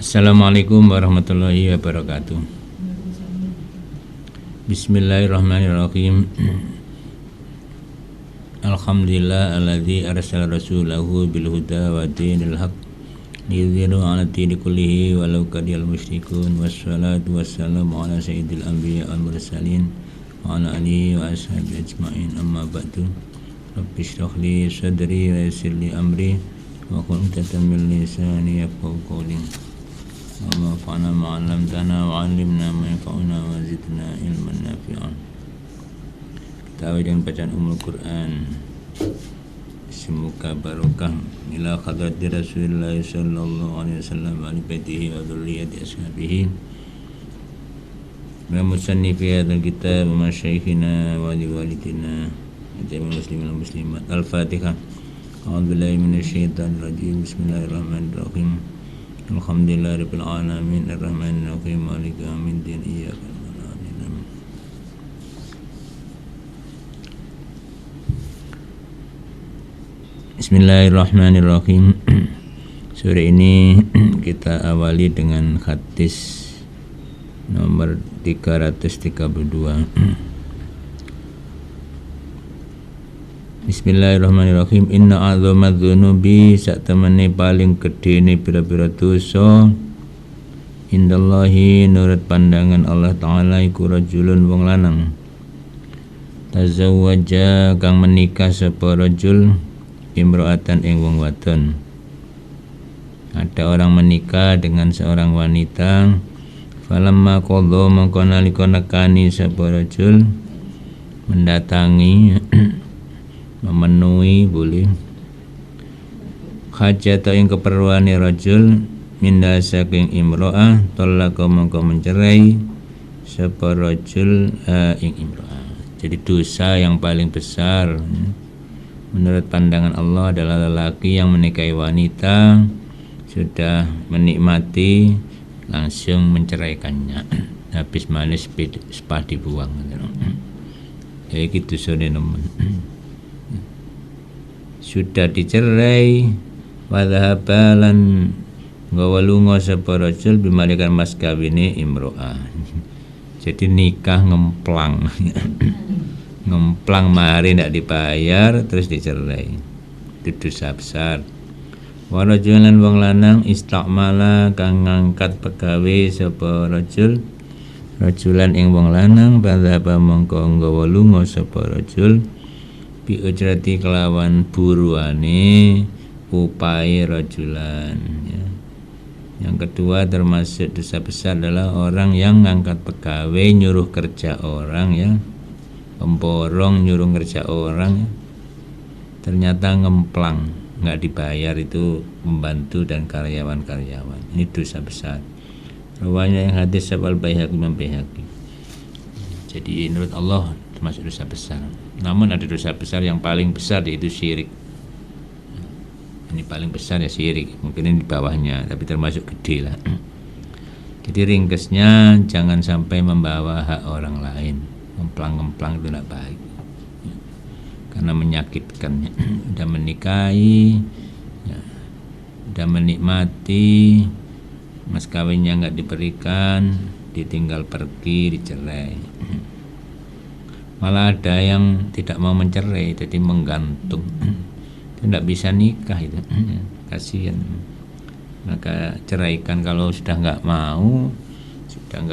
Assalamualaikum warahmatullahi wabarakatuh. Bismillahirrahmanirrahim. Alhamdulillah alladzi arsala rasulahu bil huda wa dinil haq liyudhhirahu 'ala dini kullihi walau karihal musyrikun. Wassalatu wassalamu ala sayyidil anbiya wal mursalin wa ala alihi wa ashabihi ajma'in. Amma ba'du. Rabbi shrah li sadri wa yassir li amri wa qul 'uqdatam min lisani yafqahu qawli. Wa fa'na ma'allamtana wa 'allimna ma yanfa'una wa zidna ilman nafi'an. Kita awali dengan bacaan Ummul Quran. Semoga barokah ila hadrati Rasulillah sallallahu alaihi wasallam wa ali baitihi wa dzurriyyati ashabihi. Wa musannifi hadzal kitab wa masyayikhina wa liwalidina wa jami'il muslimin wal muslimat. Al-Fatihah. A'udzubillahi minasyaitonir rajim. Bismillahirrahmanirrahim. Alhamdulillahirabbil alamin arrahmanir rahim maliki yaumiddin iyyaka na'budu wa iyyaka nasta'in. Bismillahirrahmanirrahim. Sore ini kita awali dengan hadis nomor 332. Bismillahirrahmanirrahim. Inna a'dhamad dzunubi saktemene paling gedene pira-pira dosa indallahi nurut pandangan Allah Ta'ala iku rajulun wong lanang tazawwaja kang menikah sapa rajul imro'atan ing wong wadon. Ada orang menikah dengan seorang wanita, falamma qadha mangko nalika nekani sapa rajul mendatangi memenuhi boleh hajat ing keperluane rajul minda saking imro'ah talaka mongko mencerai sapa rajul ing imro'ah. Jadi dosa yang paling besar menurut pandangan Allah adalah lelaki yang menikahi wanita sudah menikmati langsung menceraikannya, habis manis sepah dibuang. Ya gitu sore nemen. Sudah dicerai wadhabalan nggawa lunga sapa rajul bimalikan mas kawine imro'ah. Jadi nikah ngemplang. Ngemplang mahari ndak dibayar terus dicerai. Itu dosa besar. Wa rajulan wong lanang istakmala kang ngangkat pegawe sapa rajul rajulan ing wong lanang badha mongko nggawa lunga sapa rajul bi ujrati kelawan buruane upae rajulan ya. Yang kedua termasuk dosa besar adalah orang yang ngangkat pegawai nyuruh kerja orang ya, pemborong nyuruh kerja orang ya. Ternyata ngemplang nggak dibayar, itu membantu dan karyawan-karyawan. Ini dosa besar. Rawanya yang hadis sabal Baihaqi Imam Baihaqi. Jadi menurut Allah termasuk dosa besar. Namun ada dosa besar yang paling besar, yaitu syirik. Ini paling besar ya syirik. Mungkin ini di bawahnya, tapi termasuk gede lah. Jadi ringkesnya jangan sampai membawa hak orang lain. Ngemplang-ngemplang itu tidak baik, karena menyakitkan. Udah menikahi, ya, udah menikmati, mas kawinnya nggak diberikan, ditinggal pergi, dicerai. Malah ada yang tidak mau mencerai, jadi menggantung. Tidak bisa nikah itu, kasihan. Maka ceraikan kalau sudah nggak mau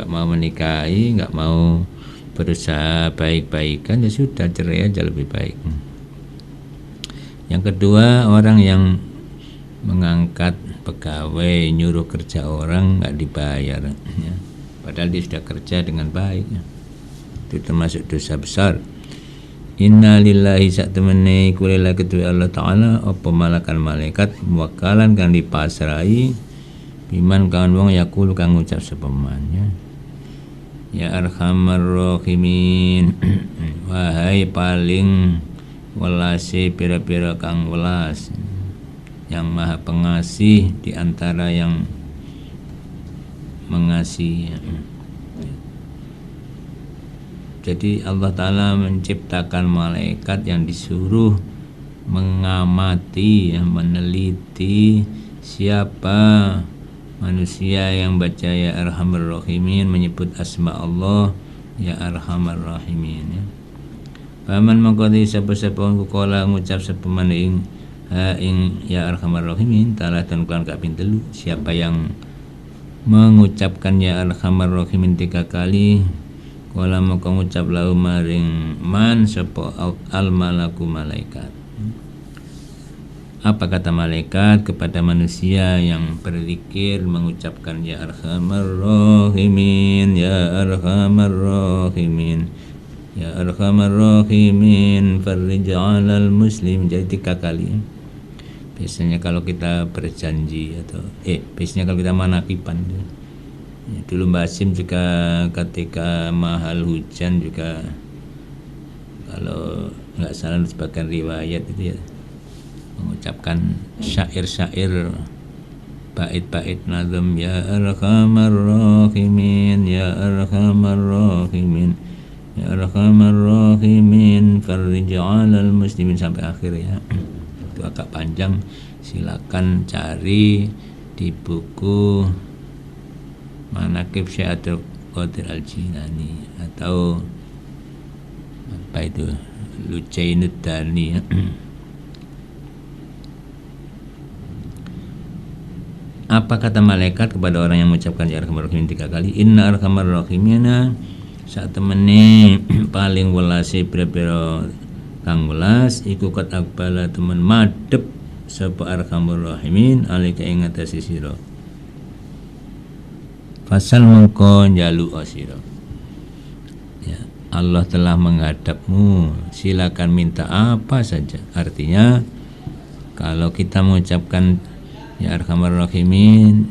menikahi, nggak mau berusaha baik-baikan, ya sudah cerai aja lebih baik. Yang kedua, orang yang mengangkat pegawai nyuruh kerja orang nggak dibayar, ya. Padahal dia sudah kerja dengan baik, ya. Itu termasuk dosa besar. Inna lillahi saktemene iku lillahi kedue Allah Ta'ala apa malakan malaikat muwakkalan kang dipasrahi biman kawan wong yakul kang ngucap sepeman ya. Ya arhamar rahimin. Wahai paling welase pira-pira kang welas, yang maha pengasih di antara yang mengasihi. Jadi Allah Ta'ala menciptakan malaikat yang disuruh mengamati, meneliti siapa manusia yang baca ya arhamar rahimin menyebut asma Allah ya arhamar rahimin ya. Paman mangkoti sapa-sapa kala ngucap sapa man ing ya arhamar rahimin taala dan kelan kaping 3. Siapa yang mengucapkan ya arhamar rahimin 3 kali kala maka ngucap lahu maring man sapa al malaku malaikat. Apa kata malaikat kepada manusia yang berzikir mengucapkan ya arhamar rahimin ya arhamar rahimin ya arhamar rahimin farij 'alal muslim. Jadi 3 kali. Biasanya kalau kita berjanji atau biasanya kalau kita manakiban ya, dulu Mbak Asim juga ketika mahal hujan juga kalau nggak salah sebagian riwayat itu ya mengucapkan syair-syair bait-bait nazam ya arhamar rahimin ya arhamar rahimin ya arhamar rahimin farij 'alal muslimin sampai akhir ya. Itu agak panjang, silakan cari di buku Manaqib Syekh Abdul Qadir Al-Jilani atau apa itu Lucainud Dani ya. Apa kata malaikat kepada orang yang mengucapkan ya arhamar rahimin 3 kali? Inna arhamar rahimina saat temene paling welase pira-pira kang welas iku kat akbala temen madhep sapa arhamar rahimin alika ing atase sira. Fasal mengko njaluk sira. Ya, Allah telah menghadapmu, silakan minta apa saja. Artinya kalau kita mengucapkan ya arhamar rahimin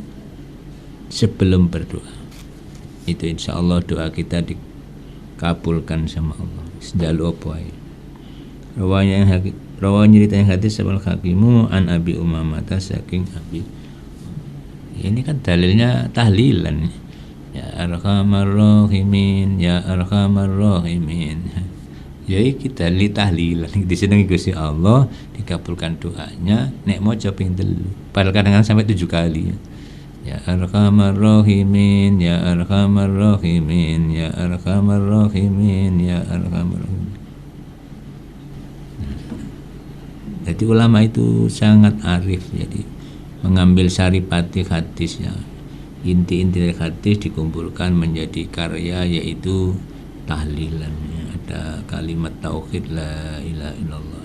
sebelum berdoa itu insyaallah doa kita dikabulkan sama Allah. Sedalu apa ya rawanya cerita yang hadis sebal hakimu an Abi Umamah saking Abi. Ini kan dalilnya tahlilan ya arhamar rahimin ya arhamar rahimin. Ya kita tahlilan disenengi Gusti Allah, dikabulkan doanya nek maca ping 3. Padahal kadang-kadang sampai 7 kali. Ya arhamar rahimin ya arhamar rahimin ya arhamar rahimin ya arhamar rahimin. Jadi ulama itu sangat arif, jadi mengambil saripati hadis ya. Inti-inti dari hadis dikumpulkan menjadi karya yaitu tahlilannya. Ada kalimat tauhid la ilaha illallah.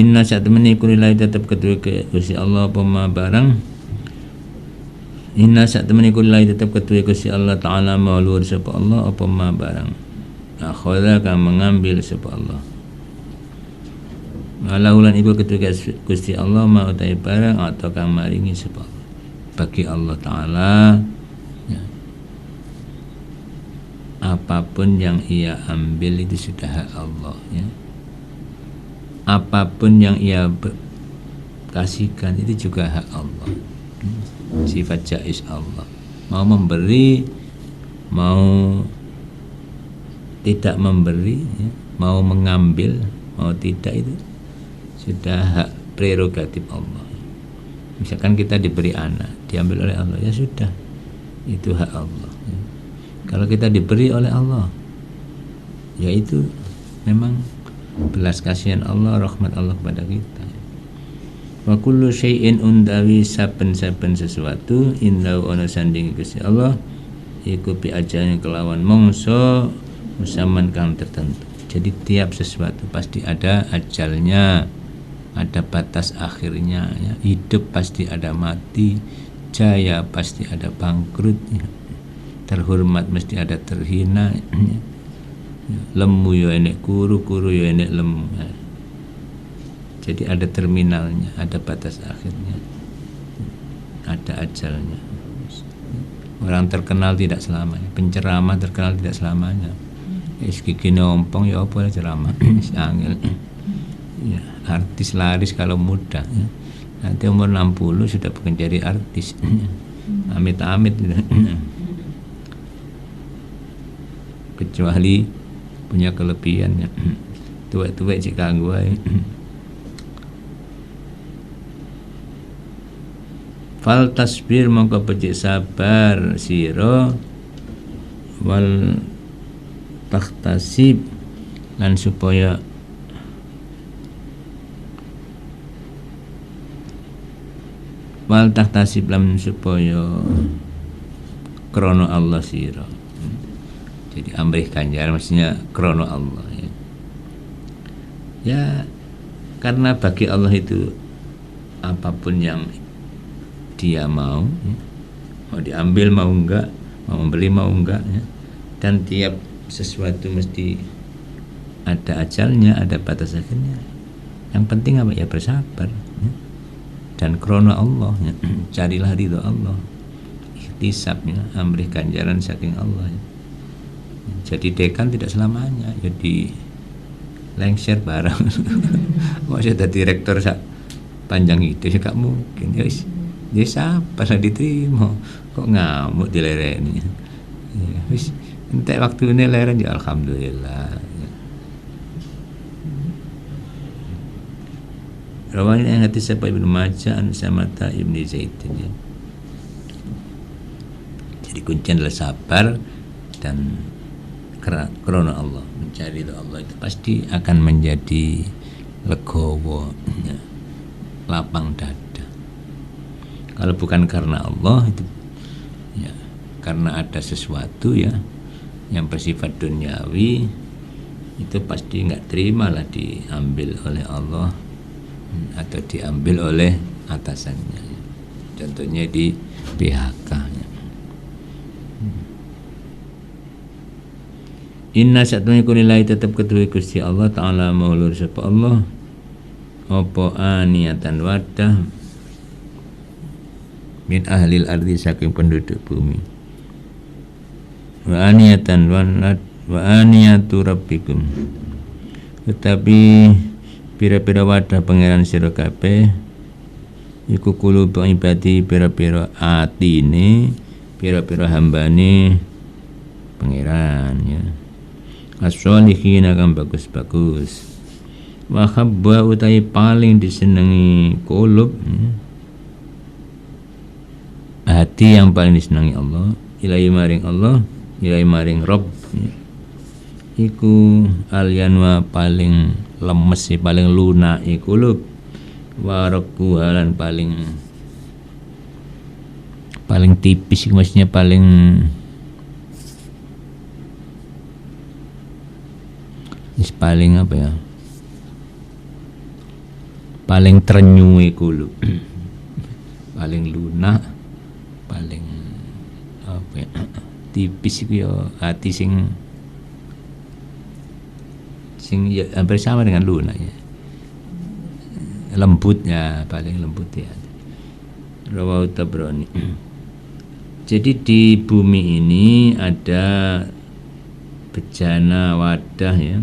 Inna sa'tamani kulillahi tetap kedua ke Gusti Allah pema barang. Inna sa'tamani kulillahi tetap kedua Gusti Allah Ta'ala maulur sapa Allah apa ma barang. Akhadha kang mengambil sapa Allah. Malaulan iku kedua Gusti Allah mau utai barang atau kang maringi sapa Allah. Bagi Allah Ta'ala ya, apapun yang ia ambil itu sudah hak Allah ya. Apapun yang ia kasihkan itu juga hak Allah, sifat jaiz Allah. Mau memberi, mau tidak memberi ya, mau mengambil, mau tidak itu sudah hak prerogatif Allah. Misalkan kita diberi anak, diambil oleh Allah, ya sudah, itu hak Allah ya. Kalau kita diberi oleh Allah, ya itu memang belas kasihan Allah, rahmat Allah kepada kita. Wa kullu syai'in undawi saben-saben sesuatu indahu ana sanding Gusti Allah iku bi ajalin kelawan mongso musaman kang tertentu. Jadi tiap sesuatu pasti ada ajalnya, ada batas akhirnya ya. Hidup pasti ada mati, jaya pasti ada bangkrut ya. Terhormat mesti ada terhina ya. Lemu yo enek kuru yo enek lemu ya. Jadi ada terminalnya, ada batas akhirnya, ada ajalnya. Orang terkenal tidak selamanya, penceramah terkenal tidak selamanya. Gigi nompong ya apa ceramah angel ya. Artis laris kalau muda ya. Nanti umur 60 sudah bukan jadi artis amit-amit kecuali punya kelebihan ya. Tua-tua cik kanggo ae Fal tasbir mongko becik sabar sira wal tahtasib lan supaya wal tahtasib lan supaya krana Allah sira. Jadi amrih ganjaran maksudnya krana Allah ya. Ya karena bagi Allah itu apapun yang dia mau ya, mau diambil mau enggak, mau membeli mau enggak ya. Dan tiap sesuatu mesti ada ajalnya, ada batas akhirnya. Yang penting apa ya bersabar ya. Dan krana Allah ya. Carilah ridho Allah, ikhtisab ya, amrih ganjaran saking Allah ya. Jadi dekan tidak selamanya jadi lengser barang. Maksudnya jadi rektor panjang itu ya gak mungkin ya. Dia sabar diterima kok ngamuk dilereni ya, wis entek waktu ini leren ya alhamdulillah ya. Rawan yang hati siapa Ibnu Majah an Samata Ibni Zaidin ya. Jadi kuncinya adalah sabar dan karena Allah, mencari Allah itu pasti akan menjadi legowo ya, lapang dada. Kalau bukan karena Allah itu ya, karena ada sesuatu ya yang bersifat duniawi itu pasti nggak terima lah diambil oleh Allah atau diambil oleh atasannya ya. Contohnya di PHK ya. Inna satune kunilahi tetap kedua Gusti Allah Ta'ala maulur sapa Allah apa aniatan wadah min ahlil ardi saking penduduk bumi wa aniyatan wa aniyatu rabbikum tetapi pira-pira wadah pangeran sira kabeh iku qulubu ibadi pira-pira atine pira-pira hambane pangeran ya as-sholihin akan bagus-bagus wa khabba utai paling disenangi qulub ya. Hati yang paling disenangi Allah ilahi maring Allah ilahi maring Rabb ya. Iku alyanwa paling lemes sih paling lunak qulub wa raku halan paling tipis maksudnya paling apa ya paling terenyuh qulub paling lunak paling apa ya tipis itu ya hati sing ya hampir sama dengan lunak ya lembut ya paling lembut ya Rawahu Tabrani. Jadi di bumi ini ada bejana wadah ya.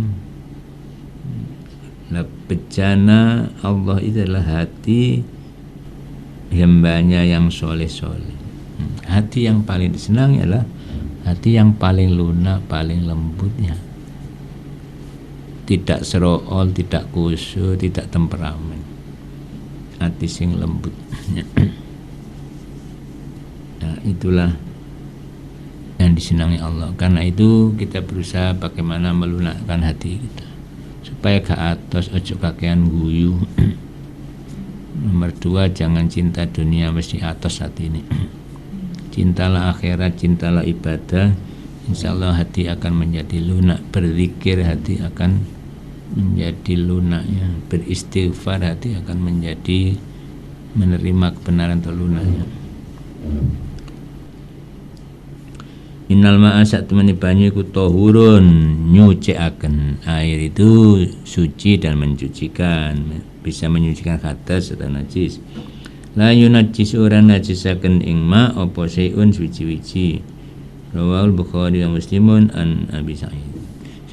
Nah, bejana Allah itu adalah hati hambanya yang soleh-soleh. Hati yang paling disenangi adalah hati yang paling lunak, paling lembut ya. Tidak serool, tidak kusuh, tidak temperamen. Hati sing lembut. Nah, itulah yang disenangi Allah. Karena itu kita berusaha bagaimana melunakkan hati kita supaya gak atos, ojo kakean guyu. Nomor 2, jangan cinta dunia mesti atos hati ini. Cintalah akhirat, cintalah ibadah. Insyaallah hati akan menjadi lunak. Berzikir hati akan menjadi lunak ya. Beristighfar hati akan menjadi menerima kebenaran atau lunaknya. Innal ma'a satemene banyu iku tahurun, nyucikaken. Air itu suci dan mencucikan, bisa menyucikan hadas atau najis. La yunajjis ora najisaken ing ma apa sayun suci-wici. Rawahul Bukhari wa Muslimun an Abi Sa'id.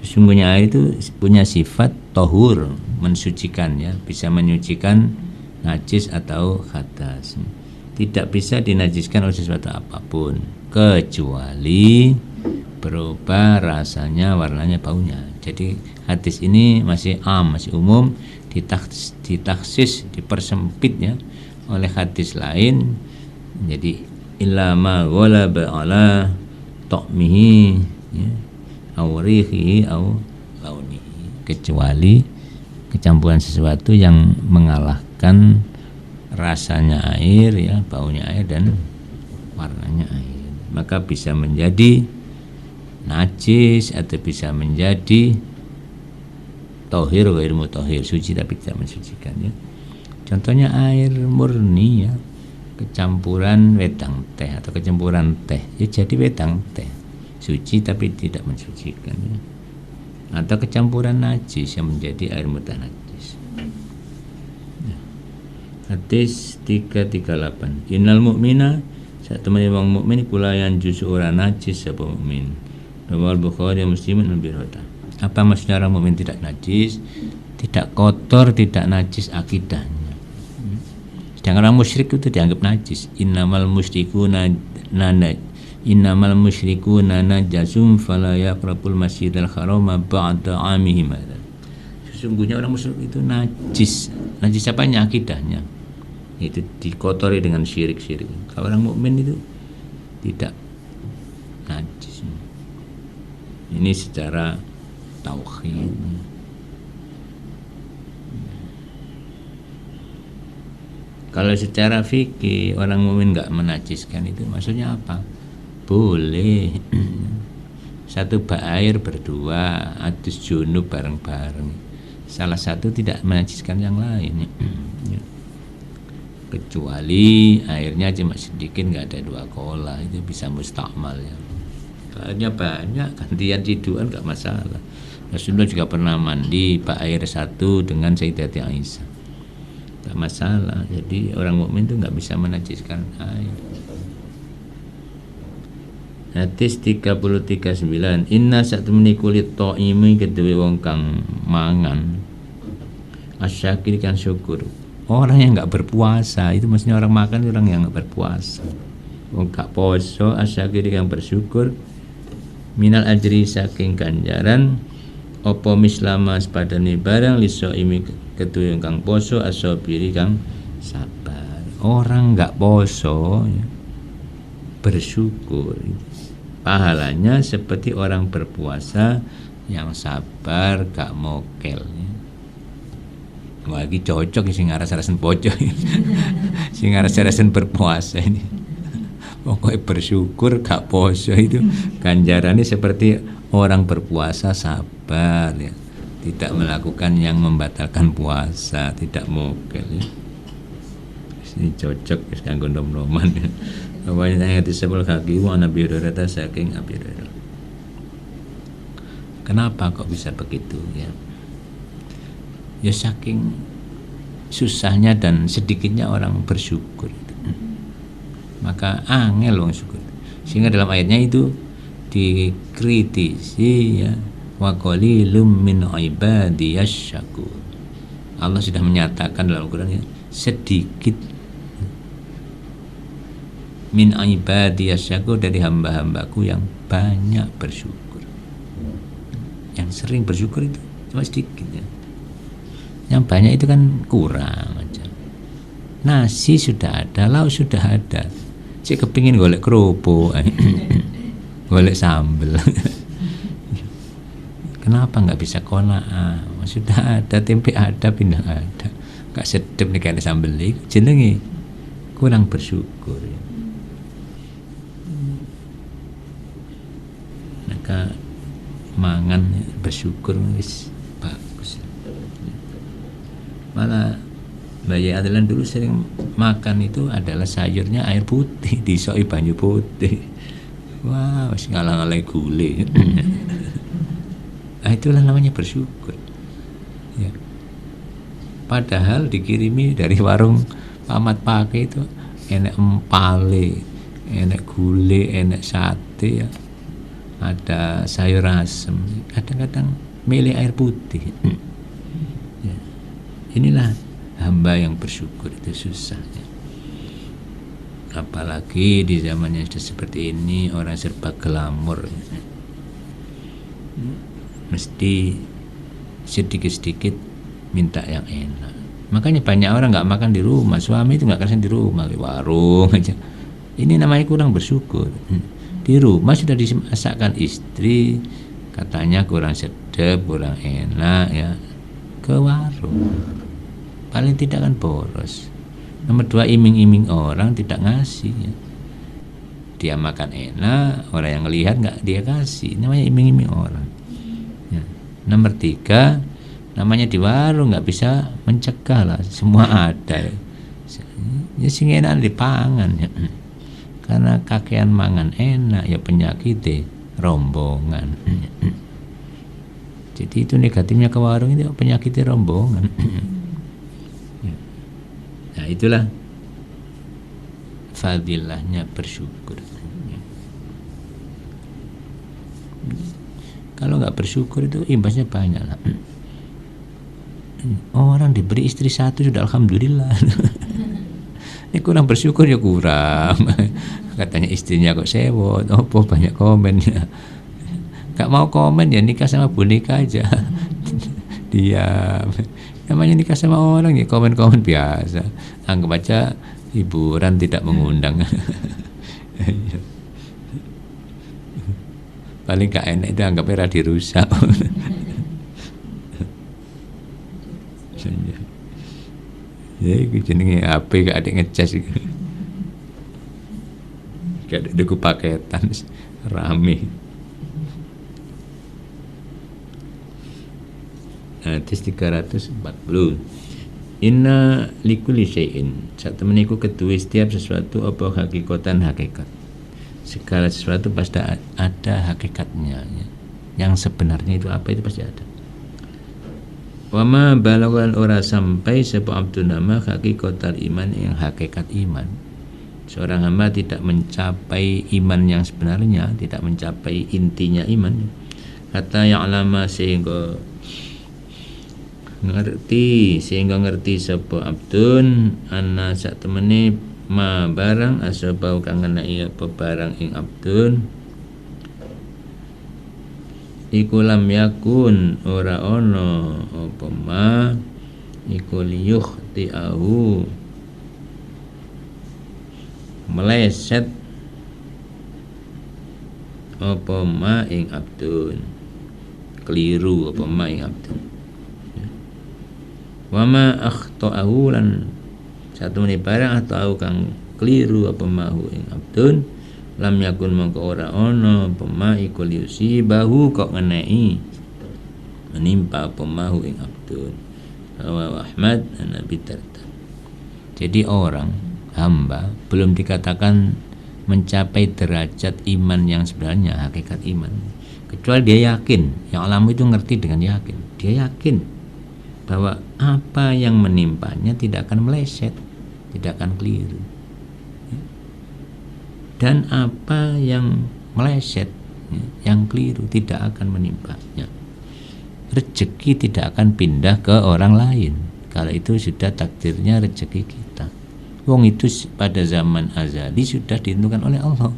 Sesungguhnya air itu punya sifat tahur, mensucikan ya, bisa menyucikan najis atau hadas. Tidak bisa dinajiskan oleh sesuatu apapun kecuali berubah rasanya, warnanya, baunya. Jadi hadis ini masih masih umum, ditaksis, dipersempit ya oleh hadis lain Jadi illa ma ghalaba ala ta'mihi ya, au rihi au launihi, kecuali kecampuran sesuatu yang mengalahkan rasanya air ya, baunya air dan warnanya air, maka bisa menjadi najis atau bisa menjadi tohir wa ilmu tohir, suci tapi tidak mensucikan ya. Contohnya air murni ya, kecampuran wedang teh atau kecampuran teh ya, jadi wedang teh suci tapi tidak mensucikan ya. Atau kecampuran najis yang menjadi air mutanajis ya. Hadis 338, innal mu'mina satu wong mukmin kula yang justru ora najis sapa mukmin. Rawal Bukhari Muslimun al-birata. Apa maksudnya orang mukmin tidak najis? Tidak kotor, tidak najis akidahnya. Sedangkan orang musyrik itu dianggap najis. Innamal musyrikuna najasum fala yaqrabul masjidal harama ba'da 'amihim. Sesungguhnya orang musyrik itu najis. Najis apanya? Akidahnya. Itu dikotori dengan syirik-syirik. Kalau orang mukmin itu tidak najis. Ini secara tauhid. Kalau secara fikih orang mukmin enggak menajiskan, itu maksudnya apa? Boleh satu bak air berdua adus junub bareng-bareng, salah satu tidak menajiskan yang lain kecuali airnya cuma sedikit, enggak ada dua kolah, itu bisa mustakmal ya. Airnya banyak gantian ciduan enggak masalah. Rasulullah juga pernah mandi pak air satu dengan Sayyidati Aisyah, enggak masalah. Jadi orang mukmin itu enggak bisa menajiskan air. Hadis 339, inna satemeni kulit ta'imi kedue wong kang mangan asyakir kan syukur. Orang yang enggak berpuasa itu maksudnya orang makan, orang yang enggak berpuasa. Wong gak poso asyakir yang bersyukur minal ajri saking ganjaran apa mislama sepadane barang lisoimi kedue kang poso asobiri kang sabar. Orang enggak poso ya, bersyukur, pahalanya seperti orang berpuasa yang sabar gak mokel ya. Lagi cocok sing aras-arasen pojok sing aras-arasen berpuasa ini. Pokoknya bersyukur gak poso itu ganjarannya seperti orang berpuasa sabar ya, tidak melakukan yang membatalkan puasa, tidak mokel ya. Ini cocok kanggo nom-noman ya. Awalnya yang disebut kaki wa Nabi Hurairah saking Abi Hurairah. Kenapa kok bisa begitu ya? Ya saking susahnya dan sedikitnya orang bersyukur itu. Maka angel wong syukur. Sehingga dalam ayatnya itu dikritisi ya, wa qalilum min ibadiyasy syakur. Allah sudah menyatakan dalam Al-Qur'an ya, sedikit min ibadiyasy syakur, dari hamba-hambaku yang banyak bersyukur. Yang sering bersyukur itu cuma sedikit ya. Yang banyak itu kan kurang aja. Nasi sudah ada, lauk sudah ada. Cik kepingin golek kerupuk, golek sambel. Kenapa nggak bisa qanaah? Sudah ada, tempe ada, pindah ada. Gak sedep nih kayak sambel iki jenenge kurang bersyukur ya. Maka mangan bersyukur wis bagus. Malah Bayi Adelan dulu sering makan itu adalah sayurnya air putih, disoi banyu putih. Wah, wis ngalang-alang gule. Nah, itulah namanya bersyukur. Ya. Padahal dikirimi dari warung Pamat Pake itu enak empale, enak gule, enak sate ya. Ada sayur asem. Kadang-kadang milih air putih. Ya. Inilah hamba yang bersyukur, itu susah ya. Apalagi di zaman yang sudah seperti ini, orang serba glamor ya. Mesti sedikit-sedikit minta yang enak. Makanya banyak orang nggak makan di rumah, suami itu nggak makan di rumah, di warung aja Ini namanya kurang bersyukur. Di rumah sudah dimasakkan istri, katanya kurang sedap, kurang enak ya, ke warung paling tidak kan boros. Nomor 2, iming-iming orang tidak ngasih ya. Dia makan enak, orang yang ngelihat nggak dia kasih, namanya iming-iming orang ya. Nomor 3, namanya di warung nggak bisa mencegah lah, semua ada ya, sing enak dipangan ya. Karena kakean mangan enak ya penyakit rombongan. Jadi itu negatifnya ke warung itu, penyakitnya rombongan. Nah itulah fadilahnya bersyukur. Kalau nggak bersyukur itu imbasnya banyak lah. Orang diberi istri 1 sudah alhamdulillah. Ini kurang bersyukur ya kurang. Katanya istrinya kok sewot, banyak komennya. Gak mau komen ya nikah sama boneka aja. Diam. Namanya nikah sama orang ya komen-komen biasa. Anggap aja hiburan, tidak mengundang. Paling gak enak itu anggapnya dirusak. Ya itu jenenge HP gak ada ngecas gitu. Gak ada duku paketan rame. Hadis 340. Inna likulli syai'in, sak temen iku kedue setiap sesuatu apa hakikatan hakikat. Segala sesuatu pasti ada hakikatnya ya. Yang sebenarnya itu apa itu pasti ada. Wama balawan ora sampai sapa abdun nama hakikatal iman, yang hakikat iman. Seorang hamba tidak mencapai iman yang sebenarnya, tidak mencapai intinya iman. Kata ya'lama sehingga ngerti sapa abdun anna sak temene ma barang asabau kang ngenai apa barang ing abdun iku lam yakun ora ono apa ma iku liyukhti'ahu meleset apa ma ing abdun, keliru apa ma ing abdun. Wa ma akhta'ahu lan satu menit barang atau kang keliru apa mahu ing abdun lam yakun mongko ora ono apa ma iku liusibahu kok ngenei menimpa apa mahu ing abdun. Rawahu Ahmad an Abi Darda. Jadi orang hamba belum dikatakan mencapai derajat iman yang sebenarnya, hakikat iman, kecuali dia yakin. Yang alam itu ngerti dengan yakin. Dia yakin bahwa apa yang menimpanya tidak akan meleset, tidak akan keliru. Dan apa yang meleset, yang keliru tidak akan menimpanya. Rezeki tidak akan pindah ke orang lain. Kalau itu sudah takdirnya rezeki kita. Wong itu pada zaman azali sudah ditentukan oleh Allah.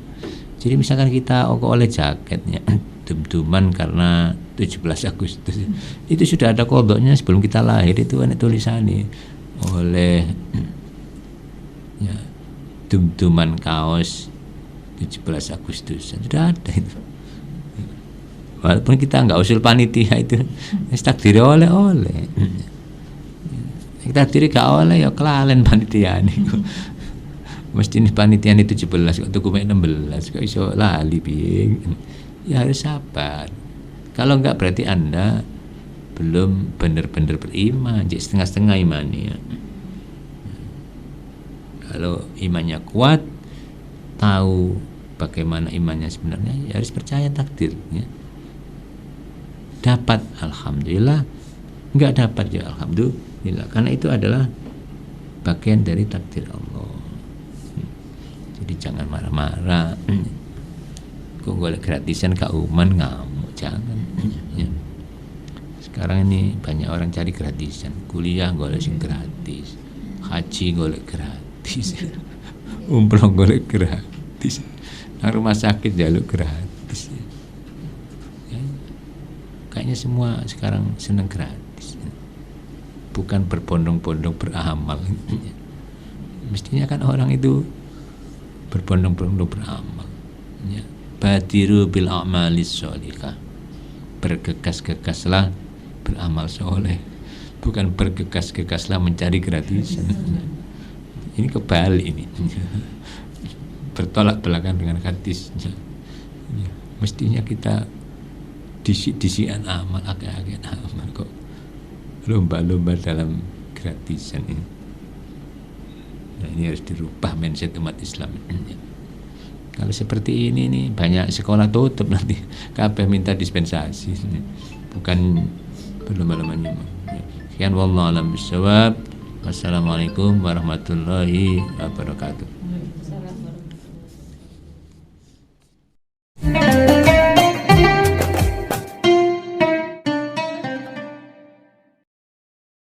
Jadi misalkan kita oleh jaketnya dum-duman karena 17 Agustus, itu sudah ada kodoknya sebelum kita lahir, itu ada tulisannya oleh ya, dum-duman kaos 17 Agustus sudah ada itu. Walaupun kita nggak usul panitia itu, takdir oleh-oleh. Kita diri gak oleh ya kelalen panitia niku. Mesti ini panitia itu 17 kok tuku 16 kok iso lali piye. Ya harus sabar. Kalau enggak berarti Anda belum benar-benar beriman, jadi setengah-setengah imannya. Ya. Kalau imannya kuat, tahu bagaimana imannya sebenarnya, ya harus percaya takdir ya. Dapat alhamdulillah, enggak dapat ya alhamdulillah, karena itu adalah bagian dari takdir Allah. Jadi jangan marah-marah. Kok golek gratisan Kak Uman ngamuk, jangan ya. Sekarang ini banyak orang cari gratisan, kuliah golek sing gratis, haji golek gratis, umroh golek gratis, nang rumah sakit jaluk gratis ya. Kayaknya semua sekarang senang gratis ya. Bukan berbondong-bondong beramal ya. Mestinya kan orang itu berbondong-bondong beramal. Ya. Badiru bil a'malis sholihah. Bergegas-gegaslah beramal soleh, bukan bergegas-gegaslah mencari gratisan. Ini kebalik ini. Bertolak belakang dengan hadis. Ya. Mestinya kita disi-disian amal, agak-agak amal, kok lomba-lomba dalam gratisan ini. Nah, ini harus dirubah mindset umat Islam. Kalau seperti ini nih, banyak sekolah tutup nanti, kabeh minta dispensasi, bukan berlomba-lomba nyumbang. Sekian, wallahu a'lam bishawab. Wassalamualaikum warahmatullahi wabarakatuh.